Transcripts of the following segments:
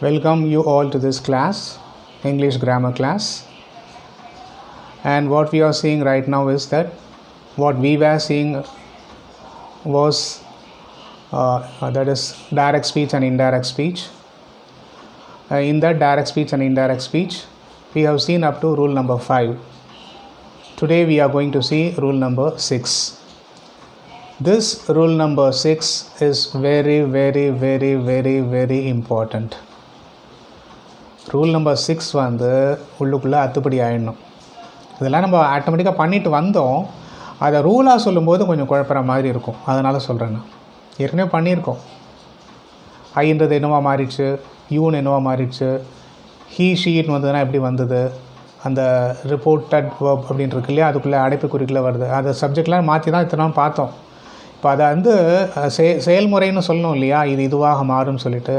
Welcome you all to this class, English grammar class. And what we are seeing right now is that what we were seeing was that is direct speech and indirect speech. In that direct speech and indirect speech, we have seen up to rule number 5. Today we are going to see rule number 6. This rule number 6 is very important. Rule number 6 வந்து உள்ளுக்குள்ளே அத்துப்படி ஆயிடணும். இதெல்லாம் நம்ம ஆட்டோமேட்டிக்காக பண்ணிட்டு வந்தோம். அதை ரூலாக சொல்லும்போது கொஞ்சம் குழப்பற மாதிரி இருக்கும். அதனால் சொல்கிறேன். நான் ஏற்கனவே பண்ணியிருக்கோம். ஐன்றது என்னவா மாறிடுச்சு, யூன்னு என்னவா மாறிடுச்சு, ஹீ ஷீன்னு வந்ததுன்னா எப்படி வந்தது, அந்த ரிப்போர்ட்டட் வேர்ப் அப்படின்னு இருக்கு இல்லையா, அதுக்குள்ளே அடைப்புக்குறிக்குள்ளே வருது. அந்த சப்ஜெக்ட்லாம் மாற்றி தான் இத்தனை பார்த்தோம். இப்போ அதை வந்து செயல்முறைன்னு சொல்லணும் இல்லையா, இது இதுவாக மாறும்னு சொல்லிட்டு.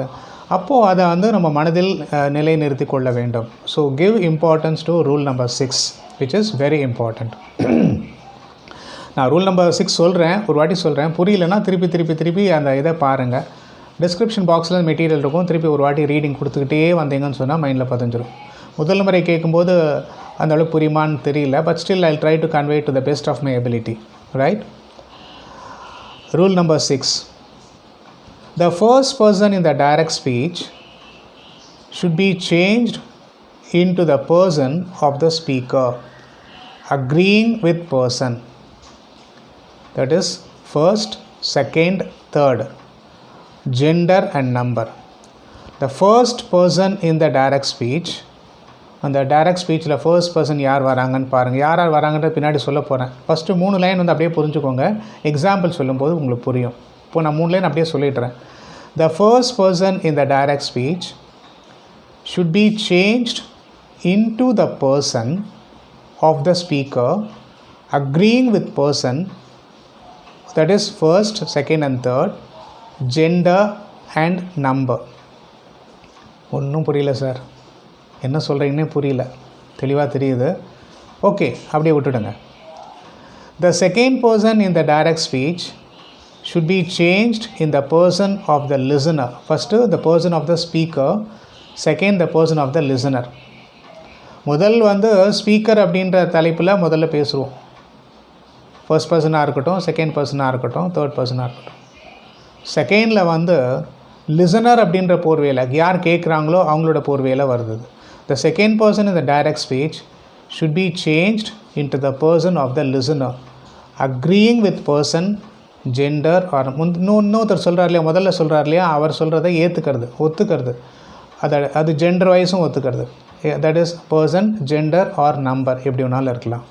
அப்போது அதை வந்து நம்ம மனதில் நிலைநிறுத்தி கொள்ள வேண்டும். So give importance to rule number 6 which is very important. நான் ரூல் நம்பர் 6 சொல்கிறேன், ஒரு வாட்டி சொல்கிறேன், புரியலன்னா திருப்பி அந்த இதை பாருங்கள். டிஸ்கிரிப்ஷன் பாக்ஸில் மெட்டீரியல் இருக்கும். திருப்பி ஒரு வாட்டி ரீடிங் கொடுத்துக்கிட்டே வந்தீங்கன்னு சொன்னால் மைண்டில் பதிஞ்சிடும். முதல் முறை கேட்கும்போது அந்த அளவுக்கு புரியுமான்னு தெரியல. But still I try to convey to the best of my ability. Right. Rule number 6. The first person in the direct speech should be changed into the person of the speaker, agreeing with person. That is first, second, third, gender and number. The first person in the direct speech, அந்த direct ஸ்பீச்சில் first person யார் வராங்கன்னு பாருங்கள். யார் வராங்கன்ற பின்னாடி சொல்ல போகிறேன். First 3 line வந்து அப்படியே புரிஞ்சுக்கோங்க. எக்ஸாம்பிள் சொல்லும்போது உங்களுக்கு புரியும். இப்போ நான் 3 லைன் அப்படியே சொல்லிடுறேன். The first person in the direct speech should be changed into the person of the speaker, agreeing with person, that is first, second and third, gender and number. ஒன்றும் புரியல சார், என்ன சொல்கிறீங்கன்னே புரியல. தெளிவாக தெரியுது. ஓகே, அப்படியே விட்டுடுங்க. The second person in the direct speech should be changed in the person of the listener. First the person of the speaker, second the person of the listener. முதல் வந்து ஸ்பீக்கர் அப்படின்ற தலைப்பில் முதல்ல பேசுவோம். ஃபர்ஸ்ட் பர்சனாக இருக்கட்டும், செகண்ட் பர்சனாக இருக்கட்டும், தேர்ட் பர்சனாக இருக்கட்டும். செகண்டில் வந்து லிசனர் அப்படின்ற போர்வையில் யார் கேட்குறாங்களோ அவங்களோட போர்வையில் வருது. The second person in the direct speech should be changed into the person of the listener, agreeing with person, gender or இன்னொருத்தர் சொல்கிறார் இல்லையா, முதல்ல சொல்கிறார் இல்லையா, அவர் சொல்கிறத ஒத்துக்கிறது. அது ஜெண்டர் வைஸும் ஒத்துக்கிறது. That is person, gender or number, எப்படி வேணாலும் இருக்கலாம்.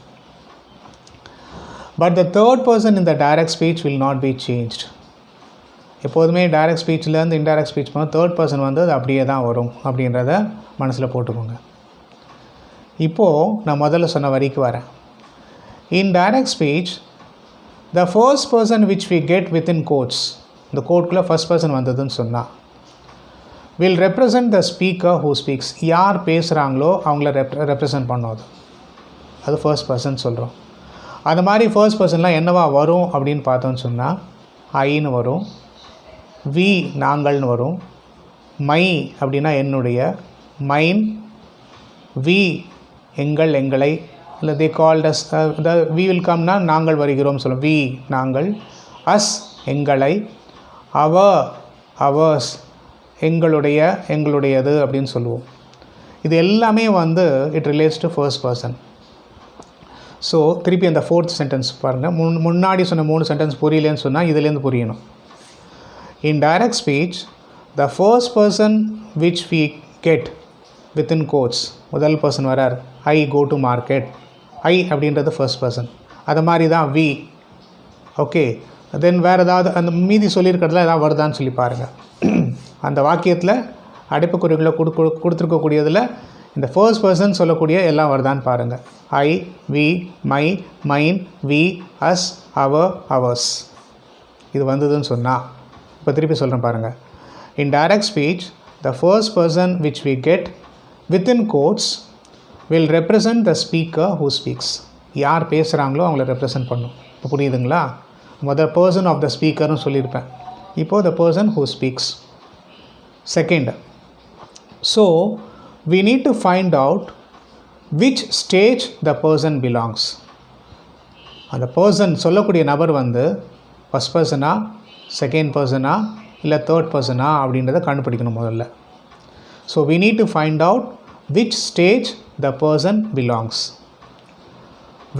But the third person in the direct speech will not be changed. எப்போதுமே டைரக்ட் ஸ்பீச்லேருந்து இன்டைரக்ட் ஸ்பீச் போனால் தேர்ட் பர்சன் வந்து அது அப்படியே தான் வரும் அப்படின்றத மனசில் போட்டுக்கோங்க. இப்போது நான் முதல்ல சொன்ன வரிக்கு வரேன். இன் direct speech the first person which we get within quotes, இந்த கோட்குள்ளே ஃபர்ஸ்ட் பர்சன் வந்ததுன்னு சொன்னால், will represent the speaker who speaks. யார் பேசுகிறாங்களோ அவங்கள ரெப்ரசன்ட் பண்ணோது, அது ஃபர்ஸ்ட் பர்சன் சொல்கிறோம். அது மாதிரி ஃபர்ஸ்ட் பர்சன்லாம் என்னவா வரும் அப்படின்னு பார்த்தோன்னு சொன்னால், ஐன்னு வரும், வி நாங்கள்னு வரும், மை அப்படின்னா என்னுடைய, மைன், வி எங்கள் எங்களை, இல்லை they called us, we will கம்னா நாங்கள் வருகிறோம் சொல்லுவோம், வி நாங்கள், அஸ் எங்களை, அவர்ஸ் எங்களுடையது அப்படின்னு சொல்லுவோம். இது எல்லாமே வந்து it relates to first person. So திருப்பி அந்த ஃபோர்த் சென்டென்ஸ் பாருங்கள். முன்னாடி சொன்ன 3 சென்டென்ஸ் புரியலேன்னு சொன்னால் இதுலேருந்து புரியணும். In direct speech the first person which we get within quotes, முதல் பர்சன் வரார், ஐ கோ டு மார்க்கெட், ஐ அப்படின்றது ஃபர்ஸ்ட் பர்சன். அது மாதிரி தான் வி. ஓகே, தென் வேறு ஏதாவது அந்த மீதி சொல்லியிருக்கிறதுல ஏதாவது வருதான்னு சொல்லி பாருங்கள். அந்த வாக்கியத்தில் அடைப்புக்குறிகளை கொடுத்துருக்கக்கூடியதில் இந்த ஃபர்ஸ்ட் பர்சன் சொல்லக்கூடிய எல்லாம் வருதான்னு பாருங்கள். I, we, my, mine, we, us, ours, இது வந்ததுன்னு சொன்னால். இப்போ திருப்பி சொல்கிறேன் பாருங்கள். In direct speech the first person which we get within quotes will represent the speaker who speaks. யார் பேசுகிறாங்களோ அவங்கள ரெப்ரசன்ட் பண்ணும். இப்போ புரியுதுங்களா? முதல் பர்சன் ஆஃப் த ஸ்பீக்கர்னு சொல்லியிருப்பேன். இப்போது the person who speaks. Second, so we need to find out which stage the person belongs. அந்த person சொல்லக்கூடிய நபர் வந்து ஃபஸ்ட் பர்சனா, செகண்ட் பர்சனா, இல்லை தேர்ட் பர்சனா அப்படின்றத கண்டுபிடிக்கணும் முதல்ல. So we need to find out which stage the person belongs.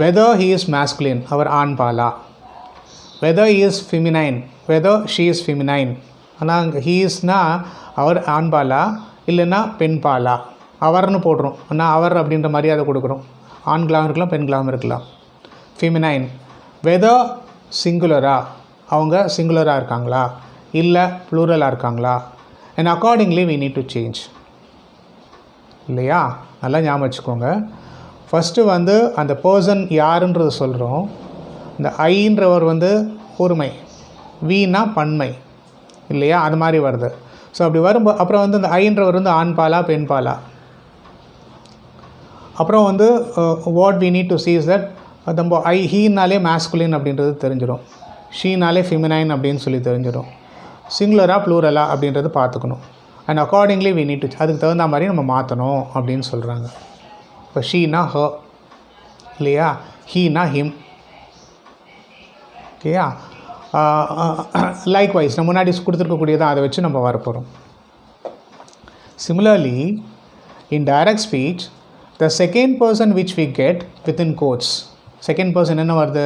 Whether he is masculine, அவர் ஆண் Bala, whether he is feminine, whether she is feminine. ஆனால் he isனா அவர் ஆண் பாலா இல்லைன்னா பெண் பாலா, அவர்னு போடுறோம். ஆனால் அவர் அப்படின்ற மரியாதை கொடுக்குறோம். ஆண்களாகவும் இருக்கலாம், பெண்களாகவும் இருக்கலாம். ஃபெமினைன், வெதர் சிங்குலரா, அவங்க சிங்குலராக இருக்காங்களா இல்லை ப்ளூரலாக இருக்காங்களா, and accordingly we need to change. இல்லையா? நல்லா ஞாபகம் வச்சுக்கோங்க. ஃபஸ்ட்டு வந்து அந்த பர்சன் யாருன்றது சொல்கிறோம். இந்த ஐன்றவர் வந்து ஒருமை, வீணா பன்மை, இல்லையா? அது மாதிரி வருது. ஸோ அப்படி வரும்போது அப்புறம் வந்து இந்த ஐன்றவர் வந்து ஆண் பாலா பெண் பாலா. அப்புறம் வந்து what we need to see is that நம்ம ஹீனாலே மேஸ்குலின் அப்படின்றது தெரிஞ்சிடும், ஷீனாலே ஃபெமினைன் அப்படின்னு சொல்லி தெரிஞ்சிடும், சிங்குலரா ப்ளூரலா அப்படின்றது பார்த்துக்கணும். And accordingly we need to, அதுக்கு தகுந்த மாதிரி நம்ம மாற்றணும் அப்படின்னு சொல்கிறாங்க. இப்போ ஷீனா ஹ, இல்லையா? ஹீனா ஹிம். ஓகேயா? லைக்வைஸ் நம்ம முன்னாடி கொடுத்துருக்கக்கூடியதான், அதை வச்சு நம்ம வரப்போகிறோம். Similarly in direct speech the second person which we get within quotes, second person என்ன வருது?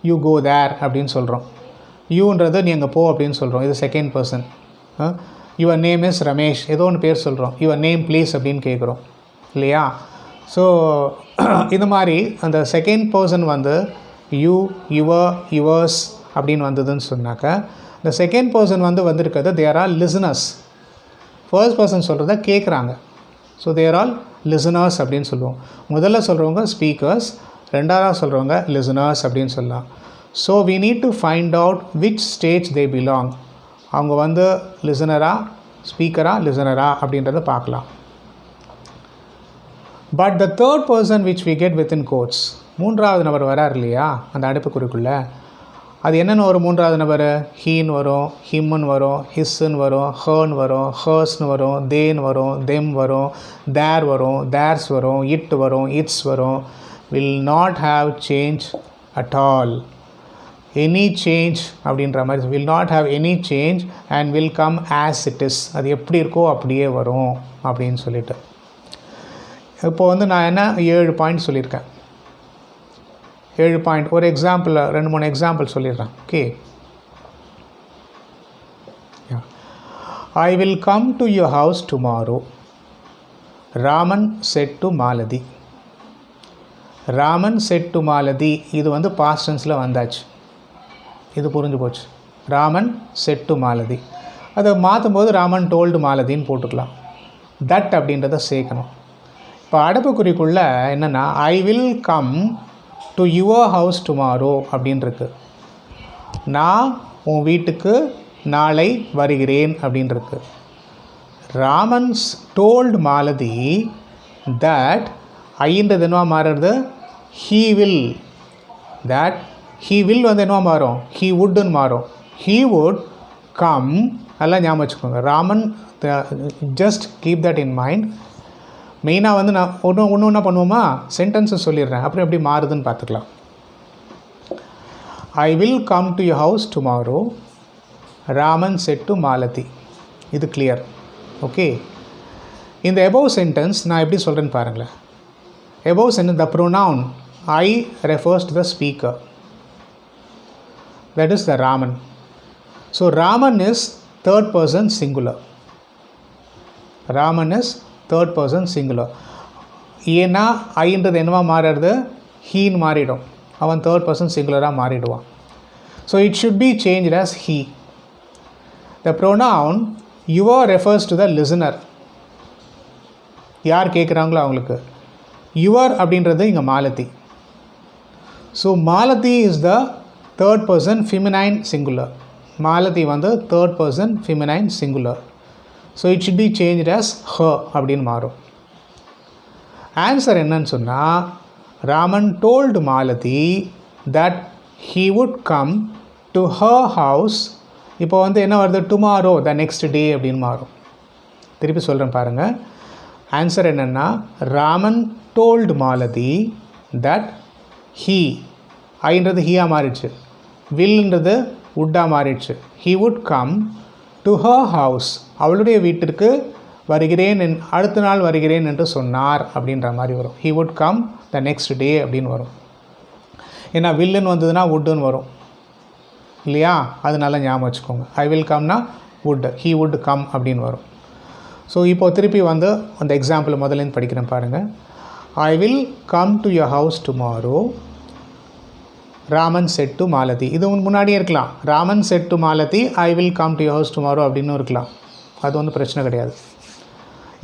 யூ கோ தேர் அப்படின்னு சொல்கிறோம். யூன்றது நீ அங்கே போ அப்படின்னு சொல்கிறோம். இது second person. Your name is Ramesh, ஏதோ ஒன்று பேர் சொல்கிறோம். யுவர் நேம் ப்ளீஸ் அப்படின்னு கேட்குறோம், இல்லையா? ஸோ இது மாதிரி அந்த செகண்ட் பர்சன் வந்து யூ, யுவர், யுவர்ஸ் அப்படின்னு வந்ததுன்னு சொன்னாக்க, இந்த செகண்ட் பர்சன் வந்து வந்திருக்கிறது there are listeners. First person சொல்கிறத கேட்குறாங்க. ஸோ தேர் ஆல் லிசனர்ஸ் அப்படின்னு சொல்லுவோம். முதல்ல சொல்கிறவங்க ஸ்பீக்கர்ஸ், ரெண்டாவதாக சொல்கிறவங்க லிசனர்ஸ் அப்படின்னு சொல்லலாம். So we need to find out which stage they belong. அவங்க வந்து லிசனரா, ஸ்பீக்கரா, லிசனரா அப்படின்றத பார்க்கலாம். But the third person which we get within quotes, மூன்றாவது நபர் வரார் இல்லையா அந்த அடைப்புக்குறிக்குள்ளே, அது என்னென்ன வரும்? மூன்றாவது நபர் ஹீன்னு வரும், ஹிம்முன்னு வரும், ஹிஸ்ஸுன்னு வரும், ஹர்ன்னு வரும், ஹர்ஸ்னு வரும், தேன்னு வரும், தெம் வரும், தேர் வரும், தேர்ஸ் வரும், இட் வரும், இட்ஸ் வரும். Will not have change at all. Any change அப்படின்ற மாதிரி, will not have any change and will come as it is. அது எப்படி இருக்கோ அப்படியே வரும் அப்படின்னு சொல்லிட்டு. இப்போ வந்து நான் என்ன 7 பாயிண்ட் சொல்லியிருக்கேன். 7 பாயிண்ட். ஒரு எக்ஸாம்பிள், 2-3 எக்ஸாம்பிள் சொல்லிடுறேன். Okay. I will come to your house tomorrow, Raman said to Malathi. Raman said to Malathi, இது வந்து பாஸ்ட் டென்ஸில் வந்தாச்சு. இது புரிஞ்சு போச்சு. Raman said to Malathi. அதை மாற்றும் போது ராமன் டோல்டு மாலதின்னு போட்டுக்கலாம். தட் அப்படின்றத சேர்க்கணும். இப்போ அடைப்புக்குறிக்குள்ளே என்னென்னா I will come to your house tomorrow அப்படின்ருக்கு. நான் உன் வீட்டுக்கு நாளை வருகிறேன் அப்படின்ருக்கு. ராமன்ஸ் டோல்டு மாலதி தட் ஐன்றது என்னவா மாறுறது? He will. That he will வந்து என்னவா மாறும்? ஹீ வுட்டுன்னு மாறும். He would come. நல்லா ஞாபகம் வச்சுக்கோங்க. Raman, just keep that in mind. மெயினாக வந்து நான் ஒன்று என்ன பண்ணுவோமா, சென்டென்ஸஸ் சொல்லிடுறேன், அப்புறம் எப்படி மாறுதுன்னு பார்த்துக்கலாம். I will come to your house tomorrow, Raman said to Malathi. இது கிளியர். ஓகே. இந்த எபோவ் சென்டென்ஸ் நான் எப்படி சொல்கிறேன்னு பாருங்களேன். Above sentence, the pronoun I refers to the speaker, that is the Raman. So Raman is third person singular. Raman is third person singular. ஏன்னா ஐன்றது என்னவா மாறுறது? ஹீன்னு மாறிடும். அவன் தேர்ட் பர்சன் சிங்குலராக மாறிடுவான். So it should be changed as he. The pronoun your refers to the listener. யார் கேட்குறாங்களோ அவங்களுக்கு. your அப்படின்றது இங்கே Malathi. So Malathi is the third person feminine singular. Malathi வந்து third person feminine singular. So it should be changed as her அப்படின்னு மாறும். Answer என்னன்னு சொன்னால், Raman told Malathi that he would come to her house. இப்போ வந்து என்ன வருது? டுமாரோ, த நெக்ஸ்ட் டே அப்படின்னு மாறும். திருப்பி சொல்கிறேன் பாருங்கள். ஆன்சர் என்னென்னா Raman told Malathi that he ஐன்றது ஹீயாக மாறிடுச்சு, வில்ன்றது வுட்டாக மாறிடுச்சு. He would come to her house அவளுடைய வீட்டிற்கு வருகிறேன் அடுத்த நாள் வருகிறேன் என்று சொன்னார் அப்படின்ற மாதிரி வரும். He would come the next day அப்படின்னு வரும். ஏன்னா வில்லுன்னு வந்ததுன்னா வுட்டுன்னு வரும் இல்லையா, அது நல்லா ஞாபகம் வச்சுக்கோங்க. ஐ வில் கம்னா வுட், ஹீ வுட் கம் அப்படின்னு வரும். ஸோ இப்போது திருப்பி வந்து அந்த எக்ஸாம்பிள் முதலேருந்து படிக்கிறேன் பாருங்கள். ஐ will come to your house tomorrow Raman said to Malathi. இது முன்னாடியே இருக்கலாம், Raman said to Malathi I will come to your house tomorrow அப்படின்னு இருக்கலாம், அது ஒன்றும் பிரச்சனை கிடையாது.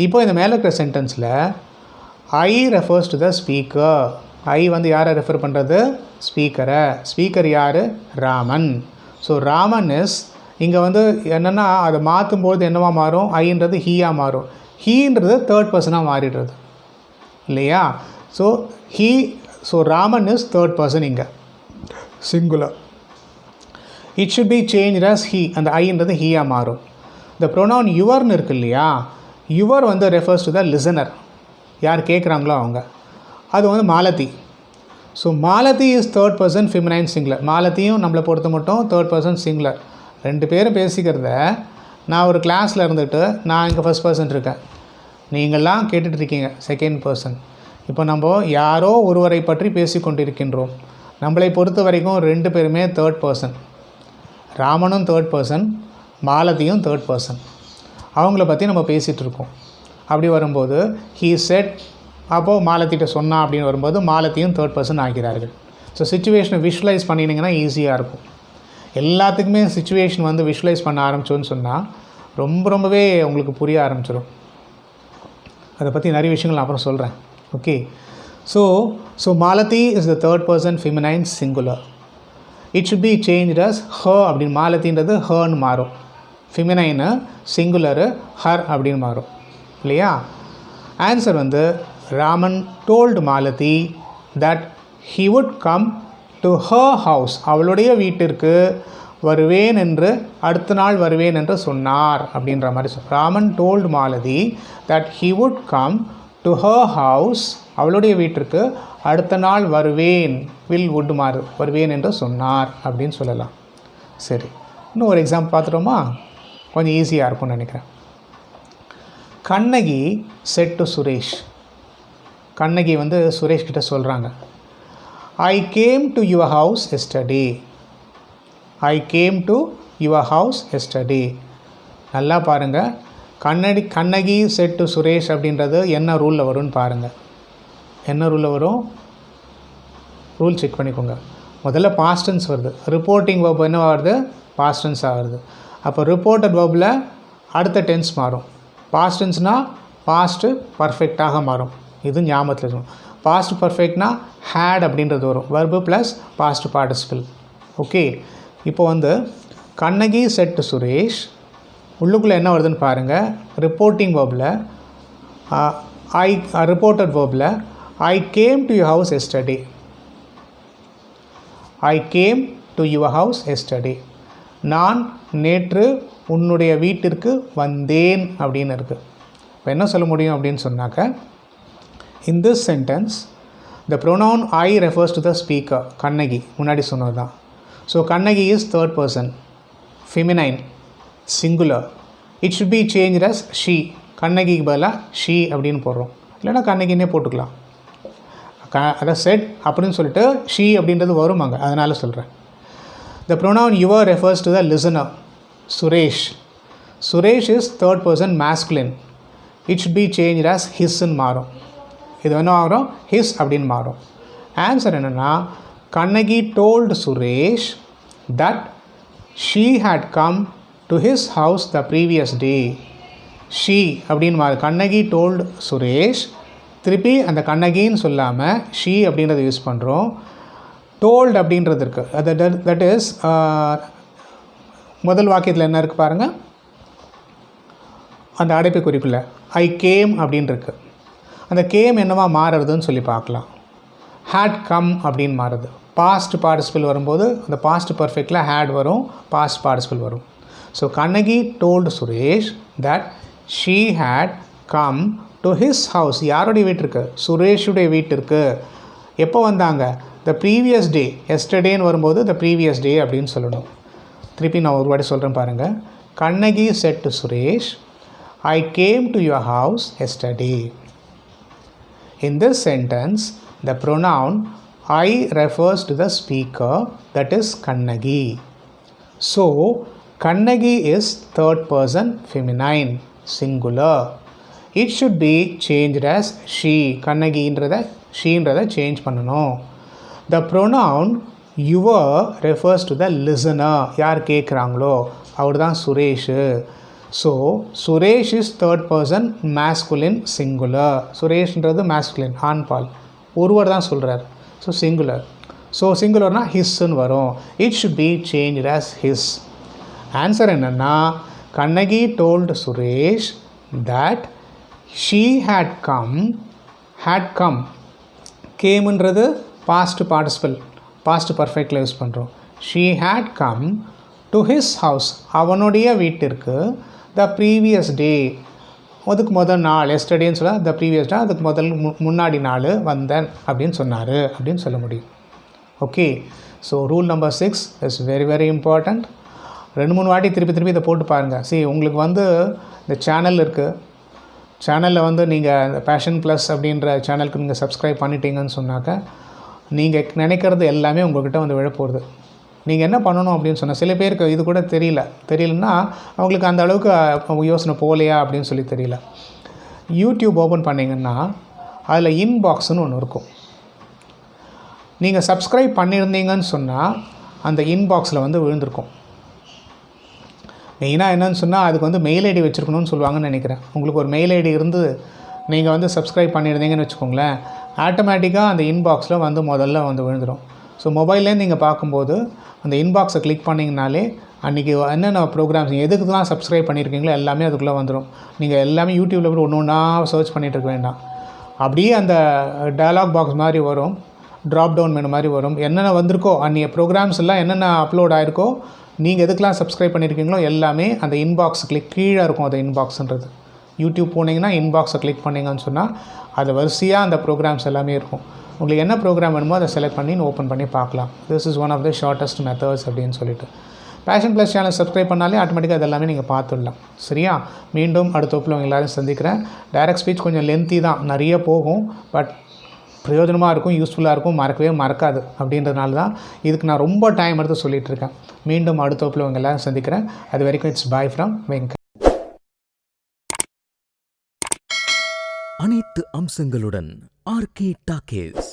இப்போ இந்த மேலே இருக்கிற சென்டென்ஸில் ஐ ரெஃபர்ஸ் டு த ஸ்பீக்கர். ஐ வந்து யாரை ரெஃபர் பண்ணுறது? ஸ்பீக்கரை. ஸ்பீக்கர் யார்? ராமன். ஸோ ராமன் இஸ் இங்கே வந்து என்னென்னா அதை மாற்றும்போது என்னவா மாறும்? ஐன்றது ஹீயாக மாறும். ஹீன்றது தேர்ட் பர்சனாக மாறிடுறது இல்லையா? So he, so Raman is third person இங்கே singular. It should be change as he, அந்த ஐன்றது ஹீயாக மாறும். இந்த ப்ரொனவுன் யுவர்னு இருக்கு இல்லையா, யுவர் வந்து ரெஃபர்ஸ் டு த லிசனர், யார் கேட்குறாங்களோ அவங்க. அது வந்து Malathi. So Malathi is third person feminine singular. மாலதியும் நம்மளை பொறுத்த மட்டும் தேர்ட் பர்சன் சிங்குலர். ரெண்டு பேரும் பேசிக்கிறத நான் ஒரு கிளாஸில் இருந்துட்டு நான் இங்கே ஃபஸ்ட் பர்சன் இருக்கேன், நீங்கள்லாம் கேட்டுட்டு இருக்கீங்க செகண்ட் பர்சன். இப்போ நம்ம யாரோ ஒருவரை பற்றி பேசி கொண்டிருக்கின்றோம். நம்மளை பொறுத்த வரைக்கும் ரெண்டு பேருமே தேர்ட் பர்சன். ராமனும் தேர்ட் பர்சன், மாலதியும் தேர்ட் பர்சன். அவங்கள பற்றி நம்ம பேசிகிட்டு இருக்கோம். அப்படி வரும்போது ஹீ செட், அப்போது மாலத்திட்ட சொன்னா அப்படின்னு வரும்போது மாலத்தியும் தேர்ட் பர்சன் ஆகிறார்கள். ஸோ சிச்சுவேஷனை விஷுவலைஸ் பண்ணினீங்கன்னா ஈஸியாக இருக்கும். எல்லாத்துக்குமே சிச்சுவேஷன் வந்து விஷுவலைஸ் பண்ண ஆரம்பிச்சோன்னு சொன்னால் ரொம்பவே உங்களுக்கு புரிய ஆரம்பிச்சிடும். அதை பற்றி நிறைய விஷயங்கள் நான் அப்புறம் சொல்கிறேன். Okay, so Malathi is the third person feminine singular. It should be change as her அப்படின்னு. மாலத்தின்றது ஹர்ன்னு மாறும், ஃபெமினைனு சிங்குலரு ஹர் அப்படின்னு மாறும் இல்லையா? ஆன்சர் வந்து Raman told Malathi that he would come to her house, அவளுடைய வீட்டிற்கு வருவேன் என்று அடுத்த நாள் வருவேன் என்று சொன்னார் அப்படின்ற மாதிரி. Raman told Malathi that he would come to her house, அவளுடைய வீட்டிற்கு அடுத்த நாள் வருவேன், வில் வுட் மாறு வருவேன் என்று சொன்னார் அப்படின்னு சொல்லலாம். சரி, இன்னும் ஒரு எக்ஸாம்பிள் பார்த்துட்டோமா? கொஞ்சம் ஈஸியாக இருக்கும்னு நினைக்கிறேன். Kannagi said to Suresh. கண்ணகி வந்து சுரேஷ் கிட்ட சொல்கிறாங்க, I came to your house yesterday. I came to your house yesterday. நல்லா பாருங்கள், கண்ணகி செட் டு சுரேஷ் அப்படின்றது என்ன ரூலில் வரும்னு பாருங்கள். என்ன ரூலில் வரும்? ரூல் செக் பண்ணிக்கோங்க. முதல்ல பாஸ்ட் டென்ஸ் வருது, ரிப்போர்ட்டிங் வெர்ப் என்ன வருது? பாஸ்ட் டென்ஸாக வருது. அப்போ ரிப்போர்ட்டட் வெர்பில் அடுத்த டென்ஸ் மாறும். பாஸ்ட் டென்ஸ்னால் பாஸ்ட்டு பர்ஃபெக்டாக மாறும். இது ஞாபகத்தில் இருக்கும். பாஸ்ட் பர்ஃபெக்ட்னா ஹேட் அப்படின்றது வரும், verb plus past participle. Okay, இப்போ வந்து கண்ணகி செட் டு சுரேஷ், உள்ளுக்குள்ளே என்ன வருதுன்னு பாருங்கள். ரிப்போர்ட்டிங் வெர்பில் ரிப்போர்ட்டட் வெர்பில் I came to your house yesterday. I came to your house yesterday. நான் நேற்று உன்னுடைய வீட்டிற்கு வந்தேன் அப்படின்னு இருக்குது. இப்போ என்ன சொல்ல முடியும் அப்படின்னு சொன்னாக்க, in this sentence the pronoun I refers to the speaker. Kannagi முன்னாடி சொன்னது தான். So Kannagi is third person feminine singular. It should be change as she. கண்ணகிக்கு பதிலாக ஷீ அப்படின்னு போடுறோம், இல்லைன்னா கண்ணகின்னே போட்டுக்கலாம். அதை செட் அப்படின்னு சொல்லிட்டு ஷீ அப்படின்றது வருமாங்க, அதனால் சொல்கிறேன். The pronoun your refers to the listener, Suresh. Suresh is third person masculine. It should be changed as his ன்னு மாறும். இது என்ன ஆகும்? his அப்படின்னு மாறும். ஆன்சர் என்னென்னா, Kannagi told Suresh that she had come to his house the previous day. she அப்படின்னு மாறும். கண்ணகி told Suresh, திருப்பி அந்த கண்ணகின்னு சொல்லாமல் she அப்படின்றத யூஸ் பண்ணுறோம். டோல்டு அப்படின்றது இருக்குது, அது தட் இஸ் முதல் வாக்கியத்தில் என்ன இருக்குது பாருங்கள். அந்த அடைப்பு குறிப்பில் ஐ கேம் அப்படின்னு இருக்குது. அந்த கேம் என்னவா மாறுறதுன்னு சொல்லி பார்க்கலாம். ஹேட் கம் அப்படின்னு மாறுது. பாஸ்ட் பார்ட்டிசிபிள் வரும்போது அந்த பாஸ்ட் பர்ஃபெக்டில் ஹேட் வரும், பாஸ்ட் பார்ட்டிசிபிள் வரும். So Kannagi told Suresh that she had come to his house, யாருடைய வீட்டிற்கு? சுரேஷுடைய வீட்டிற்கு. எப்போ வந்தாங்க? The previous day. எஸ்டர்டேன்னு வரும்போது த ப்ரீவியஸ் டே அப்படின்னு சொல்லணும். திருப்பி நான் ஒரு வாட்டி சொல்கிறேன் பாருங்கள். Kannagi said to Suresh, I came to your house yesterday. In this sentence, the pronoun I refers to the speaker, that is Kannagi. So, Kannagi is third person feminine, singular. It should be changed as she. Kannagi என்றதை sheன்றதை change பண்ணணும். The pronoun your refers to the listener. யார் கேட்குறாங்களோ அவர் தான் Suresh. So Suresh is third person masculine singular. சுரேஷ்ன்றது masculine, ஆண் பால், ஒருவர் தான் சொல்கிறார். So singular. ஸோ சிங்குலர்னா ஹிஸ்ன்னு வரும். It should be change as his. Answer என்னென்னா, Kannagi told Suresh that she had come. கேம்ன்றது பாஸ்ட் பார்ட்டிசிபல், பாஸ்ட் பர்ஃபெக்டில் யூஸ் பண்ணுறோம். She had come to his house, அவனுடைய வீட்டிற்கு, த ப்ரீவியஸ் டே, அதுக்கு முதல் நாள். எஸ்டர்டேன்னு சொல்ல த ப்ரீவியஸ் டே, அதுக்கு முன்னாடி நாள் வந்தேன் அப்படின்னு சொன்னார் அப்படின்னு சொல்ல முடியும். Okay, so rule number 6 is very very important. 2-3 வாட்டி திருப்பி இதை போட்டு பாருங்கள். சரி, உங்களுக்கு வந்து இந்த சேனல் இருக்குது. சேனலில் வந்து நீங்கள் இந்த பேஷன் ப்ளஸ் அப்படின்ற சேனலுக்கு நீங்கள் சப்ஸ்கிரைப் பண்ணிட்டீங்கன்னு சொன்னாக்க நீங்கள் நினைக்கிறது எல்லாமே உங்கள்கிட்ட வந்து விழப்போகுது. நீங்கள் என்ன பண்ணணும் அப்படின்னு சொன்னால், சில பேருக்கு இது கூட தெரியலன்னா அவங்களுக்கு அந்த அளவுக்கு யோசனை போகலையா அப்படின்னு சொல்லி தெரியல. யூடியூப் ஓப்பன் பண்ணிங்கன்னா அதில் இன்பாக்ஸ்னு ஒன்று இருக்கும். நீங்கள் சப்ஸ்கிரைப் பண்ணியிருந்தீங்கன்னு சொன்னால் அந்த இன்பாக்ஸில் வந்து விழுந்திருக்கும். மெயினாக என்னன்னு சொன்னால் அதுக்கு வந்து மெயில் ஐடி வச்சுருக்கணும்னு சொல்லுவாங்கன்னு நினைக்கிறேன். உங்களுக்கு ஒரு மெயில் ஐடி இருந்து நீங்கள் வந்து சப்ஸ்கிரைப் பண்ணியிருந்தீங்கன்னு வச்சுக்கோங்களேன், ஆட்டோமேட்டிக்காக அந்த இன்பாக்ஸில் வந்து முதல்ல வந்து விழுந்துடும். ஸோ மொபைல்லேருந்து நீங்கள் பார்க்கும்போது அந்த இன்பாக்ஸை கிளிக் பண்ணிங்கனாலே அன்றைக்கி என்னென்ன ப்ரோக்ராம்ஸ் எதுக்குலாம் சப்ஸ்கிரைப் பண்ணியிருக்கீங்களோ எல்லாமே அதுக்குள்ளே வந்துடும். நீங்கள் எல்லாமே யூடியூப்பில் போய் ஒன்று ஒன்றா சர்ச் பண்ணிகிட்டு இருக்க வேண்டாம். அப்படியே அந்த டயலாக் பாக்ஸ் மாதிரி வரும், ட்ராப் டவுன் மெனு மாதிரி வரும். என்னென்ன வந்திருக்கோ அன்றைய ப்ரோக்ராம்ஸ் எல்லாம் என்னென்ன அப்லோட் ஆகிருக்கோ, நீங்கள் எதுக்கெலாம் சப்ஸ்கிரைப் பண்ணியிருக்கீங்களோ எல்லாமே அந்த இன்பாக்ஸ் கீழே இருக்கும். அந்த இன்பாக்ஸ்ன்றது யூடியூப் போனீங்கன்னா இன்பாக்ஸை கிளிக் பண்ணிங்கன்னு சொன்னால் அது வரிசையாக அந்த ப்ரோக்ராம்ஸ் எல்லாமே இருக்கும். உங்களுக்கு என்ன ப்ரோக்ராம் வேணுமோ அதை செலக்ட் பண்ணி ஓப்பன் பண்ணி பார்க்கலாம். This is one of the shortest methods அப்படின்னு சொல்லிட்டு. பேஷன் ப்ளஸ் சேனல் சப்ஸ்கிரைப் பண்ணாலே ஆட்டோமேட்டிக்காக அதெல்லாமே நீங்கள் பார்த்துடலாம். சரியா? மீண்டும் அடுத்த வகுப்பில் உங்கள் எல்லாரும் சந்திக்கிறேன். டைரக்ட் ஸ்பீச் கொஞ்சம் லென்த்தி தான், நிறைய போகும், பட் பிரயோஜனமாக இருக்கும், யூஸ்ஃபுல்லாக இருக்கும், மறக்காது. அப்படின்றதுனால தான் இதுக்கு நான் ரொம்ப டைம் எடுத்து சொல்லிகிட்டு இருக்கேன். மீண்டும் அடுத்த வகுப்பில் உங்கள் எல்லாரும் சந்திக்கிறேன். அது வரைக்கும் இட்ஸ் பாய் ஃப்ரம் வெங்கட். அனைத்து அம்சங்களுடன் ஆர்கே டாக்கீஸ்.